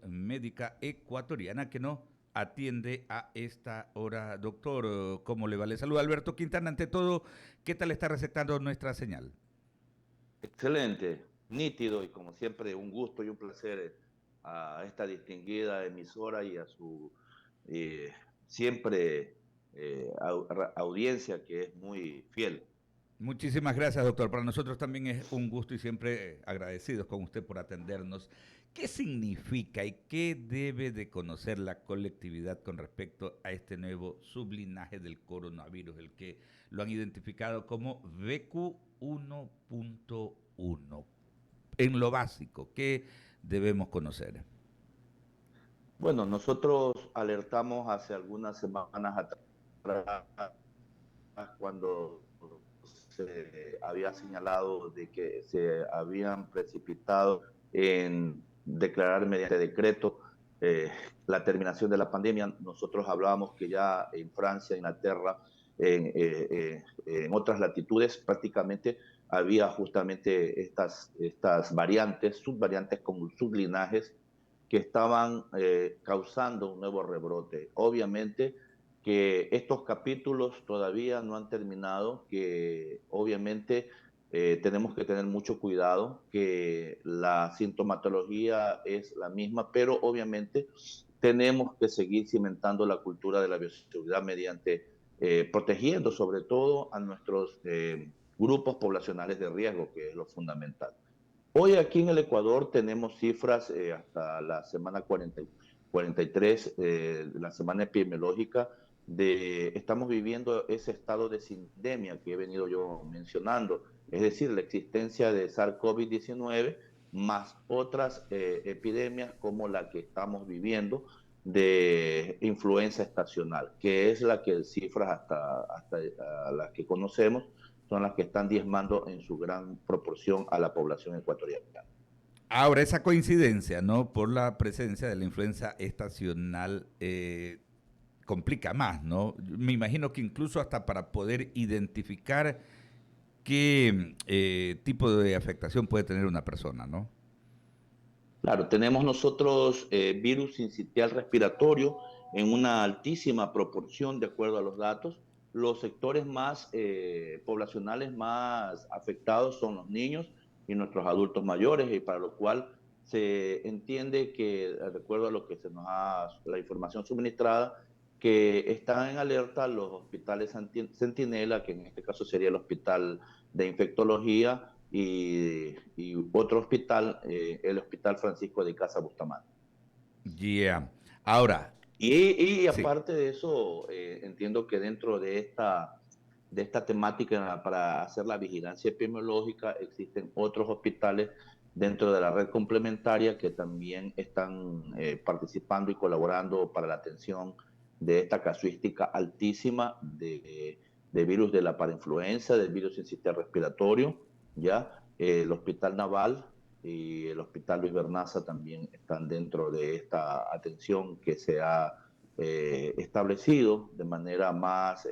Médica Ecuatoriana que nos atiende a esta hora. Doctor, ¿cómo le va? Le saluda Alberto Quintana. Ante todo, ¿qué tal está recetando nuestra señal? Excelente, nítido y como siempre un gusto y un placer a esta distinguida emisora y a su eh, siempre audiencia que es muy fiel. Muchísimas gracias, doctor. Para nosotros también es un gusto y siempre agradecidos con usted por atendernos. ¿Qué significa y qué debe de conocer la colectividad con respecto a este nuevo sublinaje del coronavirus, el que lo han identificado como BQ1.1? En lo básico, ¿qué debemos conocer? Bueno, nosotros alertamos hace algunas semanas atrás cuando se había señalado de que se habían precipitado en declarar mediante decreto eh, la terminación de la pandemia. Nosotros hablábamos que ya en Francia, Inglaterra, en otras latitudes prácticamente había justamente estas variantes, subvariantes como sublinajes que estaban causando un nuevo rebrote. Obviamente que estos capítulos todavía no han terminado, que obviamente tenemos que tener mucho cuidado, que la sintomatología es la misma, pero obviamente tenemos que seguir cimentando la cultura de la bioseguridad mediante protegiendo sobre todo a nuestros grupos poblacionales de riesgo, que es lo fundamental. Hoy aquí en el Ecuador tenemos cifras hasta la semana 43, la semana epidemiológica, estamos viviendo ese estado de sindemia que he venido yo mencionando, es decir, la existencia de SARS-CoV-19 más otras epidemias como la que estamos viviendo de influenza estacional, que es la que cifras hasta las que conocemos son las que están diezmando en su gran proporción a la población ecuatoriana. Ahora, esa coincidencia, ¿no? Por la presencia de la influenza estacional complica más, ¿no? Me imagino que incluso hasta para poder identificar qué tipo de afectación puede tener una persona, ¿no? Claro, tenemos nosotros virus sincitial respiratorio en una altísima proporción de acuerdo a los datos. Los sectores más poblacionales más afectados son los niños y nuestros adultos mayores, y para lo cual se entiende que, de acuerdo a lo que se nos ha, la información suministrada, que están en alerta los hospitales Centinela, que en este caso sería el hospital de infectología, y otro hospital, el Hospital Francisco de Casa Bustamante. Yeah. Ahora, Y sí. aparte de eso, entiendo que dentro de esta temática para hacer la vigilancia epidemiológica existen otros hospitales dentro de la red complementaria que también están participando y colaborando para la atención de esta casuística altísima de virus de la parainfluenza, del virus en sistema respiratorio, ¿ya? El Hospital Naval y el Hospital Luis Bernaza también están dentro de esta atención que se ha establecido de manera más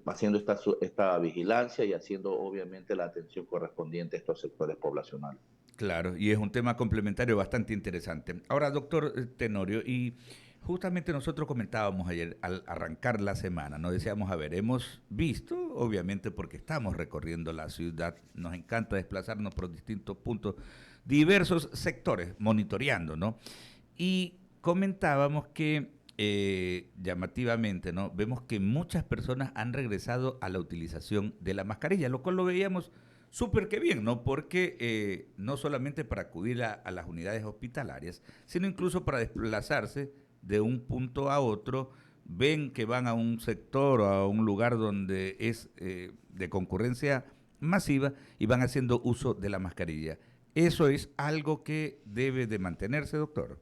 haciendo esta vigilancia y haciendo obviamente la atención correspondiente a estos sectores poblacionales. Claro, y es un tema complementario bastante interesante. Ahora, doctor Tenorio, y justamente nosotros comentábamos ayer al arrancar la semana, nos decíamos, a ver, hemos visto, obviamente porque estamos recorriendo la ciudad, nos encanta desplazarnos por distintos puntos, diversos sectores, monitoreando, ¿no? Y comentábamos que llamativamente, ¿no? Vemos que muchas personas han regresado a la utilización de la mascarilla, lo cual lo veíamos súper que bien, ¿no? Porque no solamente para acudir a las unidades hospitalarias, sino incluso para desplazarse de un punto a otro, ven que van a un sector o a un lugar donde es de concurrencia masiva y van haciendo uso de la mascarilla. ¿Eso es algo que debe de mantenerse, doctor?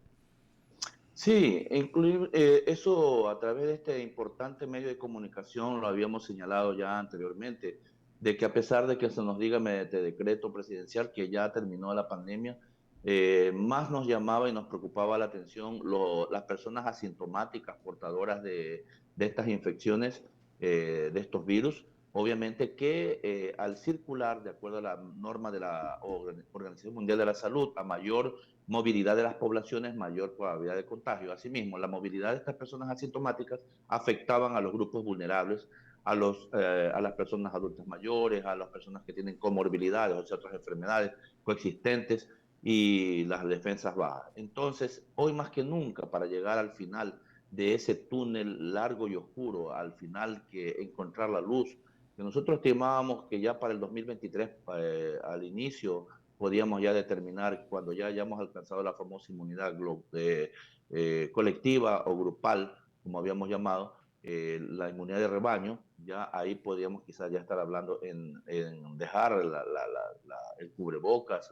Sí, incluir eso a través de este importante medio de comunicación lo habíamos señalado ya anteriormente, de que a pesar de que se nos diga mediante decreto presidencial que ya terminó la pandemia, más nos llamaba y nos preocupaba la atención las personas asintomáticas portadoras de estas infecciones, de estos virus, Obviamente que al circular, de acuerdo a la norma de la Organización Mundial de la Salud, a mayor movilidad de las poblaciones, mayor probabilidad de contagio. Asimismo, la movilidad de estas personas asintomáticas afectaban a los grupos vulnerables, a las personas adultas mayores, a las personas que tienen comorbilidades, o sea, otras enfermedades coexistentes y las defensas bajas. Entonces, hoy más que nunca, para llegar al final de ese túnel largo y oscuro, al final que encontrar la luz, que nosotros estimábamos que ya para el 2023, al inicio, podíamos ya determinar cuando ya hayamos alcanzado la famosa inmunidad colectiva o grupal, como habíamos llamado, la inmunidad de rebaño, ya ahí podríamos quizás ya estar hablando en dejar el cubrebocas,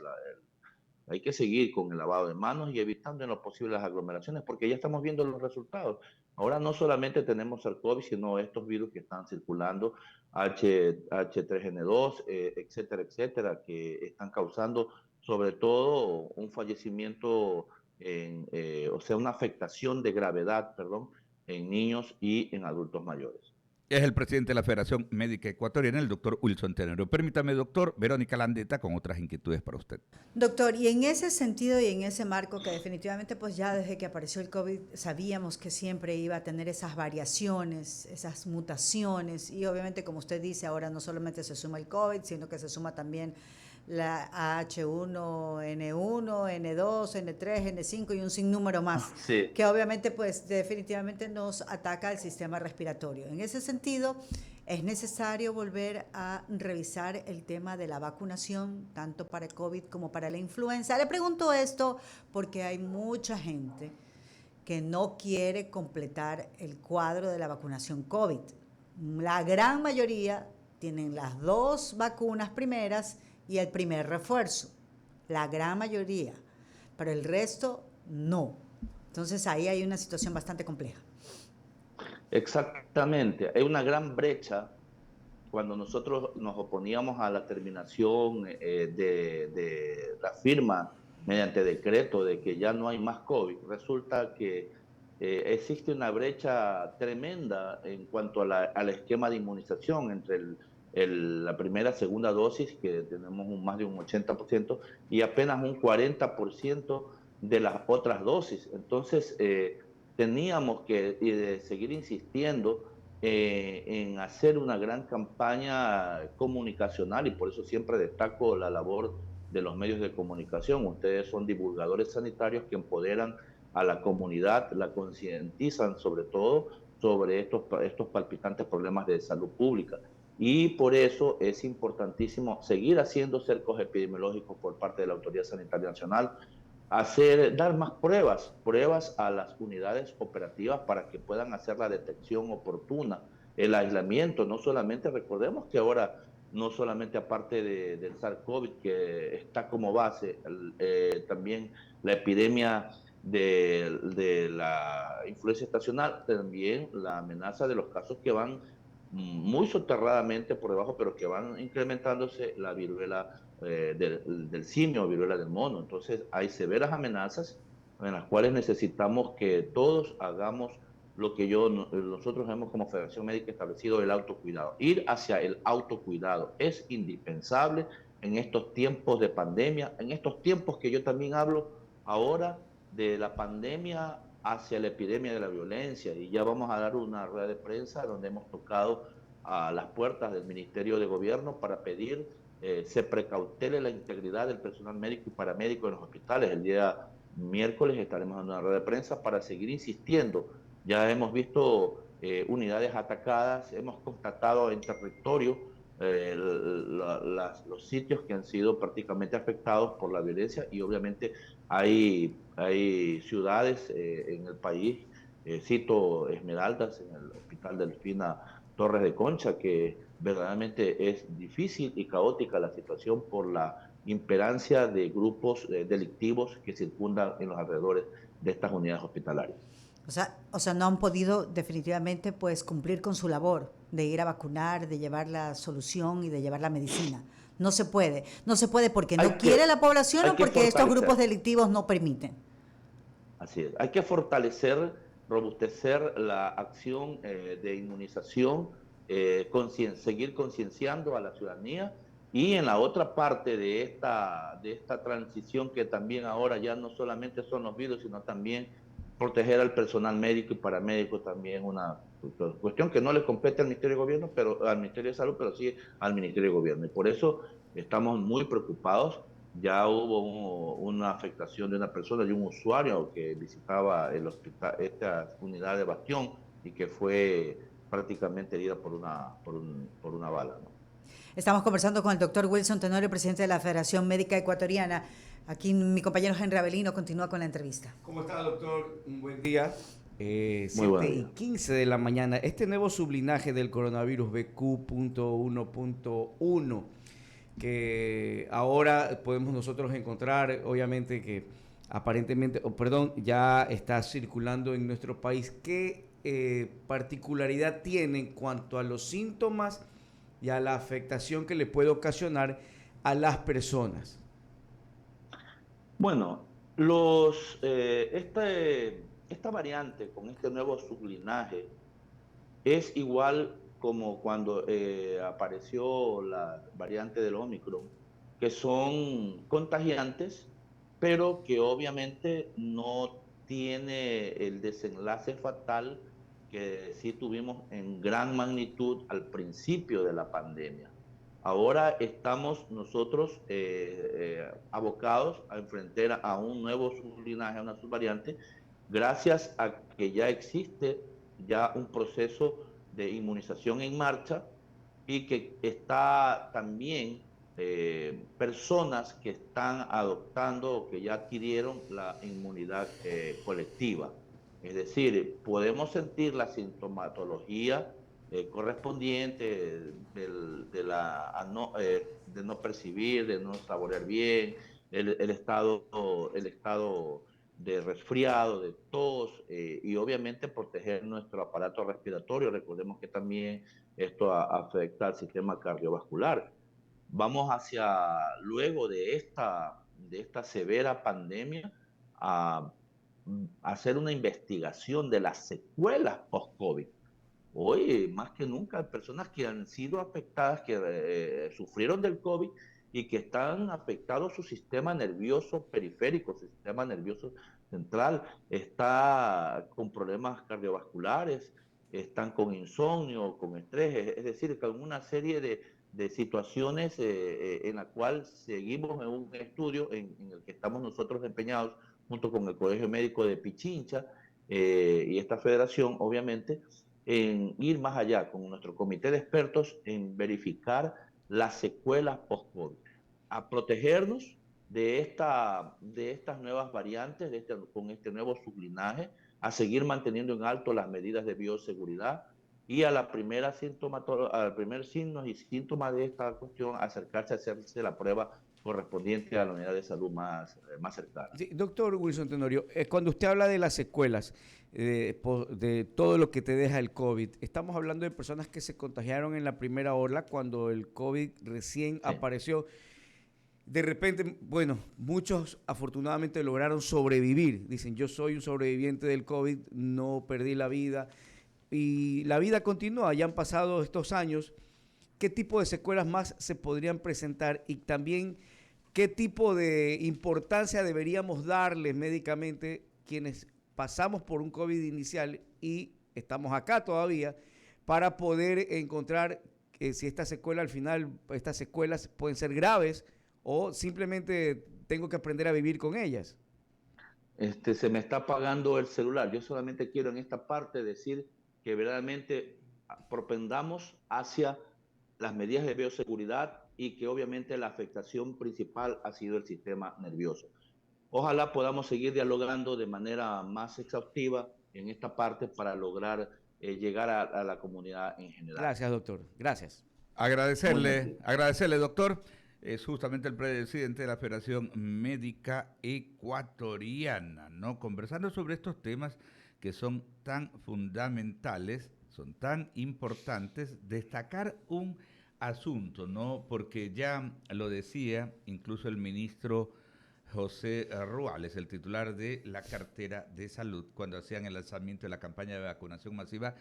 hay que seguir con el lavado de manos y evitando en lo posible las aglomeraciones, porque ya estamos viendo los resultados. Ahora no solamente tenemos el COVID, sino estos virus que están circulando, H3N2, etcétera, etcétera, que están causando sobre todo un fallecimiento, o sea, una afectación de gravedad, perdón, en niños y en adultos mayores. Es el presidente de la Federación Médica Ecuatoriana, el doctor Wilson Tenorio. Permítame, doctor, Verónica Landeta, con otras inquietudes para usted. Doctor, y en ese sentido y en ese marco que definitivamente pues ya desde que apareció el COVID sabíamos que siempre iba a tener esas variaciones, esas mutaciones y obviamente como usted dice ahora no solamente se suma el COVID, sino que se suma también la H1N1, N2, N3, N5 y un sinnúmero más, Sí. que obviamente pues definitivamente nos ataca el sistema respiratorio. En ese sentido, es necesario volver a revisar el tema de la vacunación, tanto para el COVID como para la influenza. Le pregunto esto porque hay mucha gente que no quiere completar el cuadro de la vacunación COVID. La gran mayoría tienen las 2 vacunas primeras y el primer refuerzo, la gran mayoría, pero el resto no. Entonces ahí hay una situación bastante compleja. Exactamente, hay una gran brecha cuando nosotros nos oponíamos a la terminación de la firma mediante decreto de que ya no hay más COVID. Resulta que existe una brecha tremenda en cuanto al esquema de inmunización entre la primera y segunda dosis, que tenemos más de un 80%, y apenas un 40% de las otras dosis. Entonces, teníamos que seguir insistiendo en hacer una gran campaña comunicacional y por eso siempre destaco la labor de los medios de comunicación. Ustedes son divulgadores sanitarios que empoderan a la comunidad, la concientizan sobre todo sobre estos palpitantes problemas de salud pública. Y por eso es importantísimo seguir haciendo cercos epidemiológicos por parte de la Autoridad Sanitaria Nacional, dar más pruebas a las unidades operativas para que puedan hacer la detección oportuna, el aislamiento, no solamente, recordemos que ahora, no solamente aparte del SARS-CoV que está como base, también la epidemia de la influenza estacional, también la amenaza de los casos que van muy soterradamente por debajo, pero que van incrementándose, la viruela del simio, viruela del mono. Entonces hay severas amenazas en las cuales necesitamos que todos hagamos lo que nosotros hemos como Federación Médica establecido, el autocuidado. Ir hacia el autocuidado es indispensable en estos tiempos de pandemia, en estos tiempos que yo también hablo ahora de la pandemia hacia la epidemia de la violencia, y ya vamos a dar una rueda de prensa donde hemos tocado a las puertas del Ministerio de Gobierno para pedir se precautele la integridad del personal médico y paramédico en los hospitales. El día miércoles estaremos dando una rueda de prensa para seguir insistiendo. Ya hemos visto unidades atacadas, hemos constatado en territorio los sitios que han sido prácticamente afectados por la violencia, y obviamente hay ciudades en el país, cito Esmeraldas, en el Hospital Delfina Torres de Concha, que verdaderamente es difícil y caótica la situación por la imperancia de grupos delictivos que circundan en los alrededores de estas unidades hospitalarias. O sea, no han podido definitivamente pues cumplir con su labor de ir a vacunar, de llevar la solución y de llevar la medicina. No se puede. No se puede porque no quiere la población o porque estos grupos delictivos no permiten. Así es. Hay que fortalecer, robustecer la acción de inmunización seguir concienciando a la ciudadanía. Y en la otra parte de esta transición, que también ahora ya no solamente son los virus, sino también proteger al personal médico y paramédico, también una cuestión que no le compete al Ministerio de Gobierno, pero al Ministerio de Salud, pero sí al Ministerio de Gobierno. Y por eso estamos muy preocupados. Ya hubo una afectación de una persona, de un usuario que visitaba el hospital, esta unidad de Bastión, y que fue prácticamente herida por una bala, ¿no? Estamos conversando con el doctor Wilson Tenorio, presidente de la Federación Médica Ecuatoriana. Aquí mi compañero Henry Avelino continúa con la entrevista. ¿Cómo está, doctor? Un buen día. Muy buenos 7:15 de la mañana. Este nuevo sublinaje del coronavirus BQ.1.1, que ahora podemos nosotros encontrar, obviamente que aparentemente, ya está circulando en nuestro país. ¿Qué particularidad tiene en cuanto a los síntomas y a la afectación que le puede ocasionar a las personas? Bueno, esta variante con este nuevo sublinaje es igual como cuando apareció la variante del Omicron, que son contagiantes, pero que obviamente no tiene el desenlace fatal que sí tuvimos en gran magnitud al principio de la pandemia. Ahora estamos nosotros abocados a enfrentar a un nuevo sublinaje, a una subvariante, gracias a que ya existe ya un proceso de inmunización en marcha, y que está también personas que están adoptando o que ya adquirieron la inmunidad colectiva. Es decir, podemos sentir la sintomatología correspondiente de no percibir, de no saborear bien, el estado de resfriado, de tos, y obviamente proteger nuestro aparato respiratorio. Recordemos que también esto afecta al sistema cardiovascular. Vamos luego de esta severa pandemia, a, a hacer una investigación de las secuelas post-COVID. Hoy, más que nunca, hay personas que han sido afectadas, que sufrieron del COVID y que están afectados su sistema nervioso periférico, su sistema nervioso central, está con problemas cardiovasculares, están con insomnio, con estrés, es decir, con una serie de situaciones en la cual seguimos en un estudio en el que estamos nosotros empeñados junto con el Colegio Médico de Pichincha y esta federación, obviamente, en ir más allá con nuestro comité de expertos en verificar las secuelas post-COVID, a protegernos de estas nuevas variantes, con este nuevo sublinaje, a seguir manteniendo en alto las medidas de bioseguridad, y a la primera al primer signo y síntomas de esta cuestión, acercarse a hacerse la prueba correspondiente a la unidad de salud más cercana. Sí, doctor Wilson Tenorio, cuando usted habla de las secuelas, de todo lo que te deja el COVID, estamos hablando de personas que se contagiaron en la primera ola, cuando el COVID recién apareció. De repente, bueno, muchos afortunadamente lograron sobrevivir. Dicen, yo soy un sobreviviente del COVID, no perdí la vida. Y la vida continúa, ya han pasado estos años. ¿Qué tipo de secuelas más se podrían presentar? Y también, ¿qué tipo de importancia deberíamos darles médicamente quienes pasamos por un COVID inicial y estamos acá todavía, para poder encontrar si esta secuela al final, estas secuelas pueden ser graves o simplemente tengo que aprender a vivir con ellas? Se me está apagando el celular. Yo solamente quiero en esta parte decir que verdaderamente propendamos hacia las medidas de bioseguridad, y que obviamente la afectación principal ha sido el sistema nervioso. Ojalá podamos seguir dialogando de manera más exhaustiva en esta parte para lograr llegar a la comunidad en general. Gracias, doctor. Gracias. Agradecerle, doctor. Es justamente el presidente de la Federación Médica Ecuatoriana, ¿no? Conversando sobre estos temas que son tan fundamentales, son tan importantes. Destacar un asunto, ¿no? Porque ya lo decía incluso el ministro José Ruales, el titular de la cartera de salud, cuando hacían el lanzamiento de la campaña de vacunación masiva